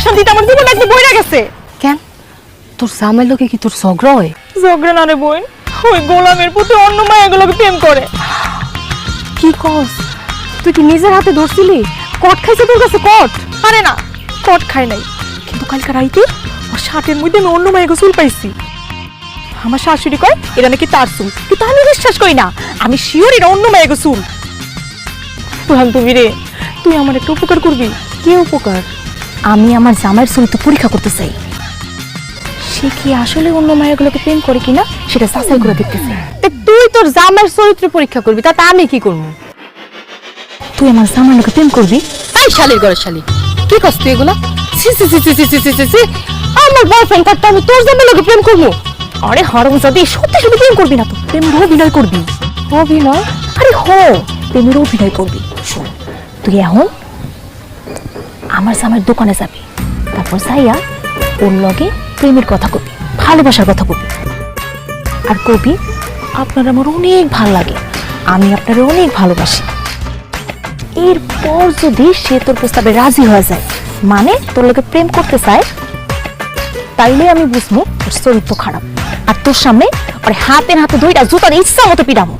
অশান্তিতে আমার জীবন একদম বইরা গেছে। কেন তোর জামাই লোকে কি তোর ঝগড়া হয়? ঝগড়া না রে বোন, ওই গোলামের প্রতি অন্য মায়াগুলোকে প্রেম করে। কি কস? তুই কি নিজের হাতে ধরছিলি? কট খাইছে তোর কাছে কট? আরে না, কট খাই নাই, কিন্তু কালকে রাইতে ওর শার্টের মধ্যে আমি অন্য মায়ের চুল পাইছি। আমার শাশুড়ি কয় এটা নাকি তার চুল, কিন্তু আমি বিশ্বাস করি না, আমি শিওর এটা অন্য মায়ের চুল। তুমি রে, তুই আমার একটা উপকার করবি। কি উপকার? আমি আমার জামাইয়ের চরিত্র পরীক্ষা করতে চাই, সে কি আসলে অন্য মায়েরগুলোকে প্রেম করে কিনা সেটা যাচাই করে দেখতেছি। তুই তোর জামাইয়ের চরিত্র পরীক্ষা করবি, তাতে আমি কি করবো? তুই আমার জামাইয়ের লোকে প্রেম করবি? এই শালির ঘরের শালি, কি করছ তুই এগুলা? ছি ছি ছি ছি ছি ছি ছি ছি, আমার বয়ফ্রেন্ড থাকতে আমি তোর জামাইয়ের লোকে প্রেম করবো? আরে হারামজাদি, সত্যি সত্যি প্রেম করবি না তো, প্রেমের অভিনয় করবি। অভিনয়? আরে প্রেমের অভিনয় করবি। শোন, তুই এখন আমার জামাইয়ের দোকানে যাবি, তারপর যাইয়া ওর লগে প্রেমের কথা কবি, ভালোবাসার কথা কবি, আর কবি আপনার আমার অনেক ভাল লাগে, আমি আপনার অনেক ভালোবাসি। এরপর যদি সে তোর প্রস্তাবে রাজি হয়ে যায়, মানে তোর লগে প্রেম করতে চায়, তাইলে আমি বুঝবো তোর চরিত্র খারাপ, আর তোর সামনে আরে হাতে ধইরা জুতার ইচ্ছা মতো পিটাবো।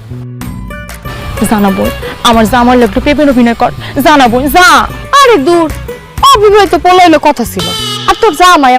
জানাবো আমার জামার লোকটা প্রেমের অভিনয় কর, জানাবো যা। আরে দূর, অভিনয় তো পলাইলে কথা ছিল, আর তোর জামাই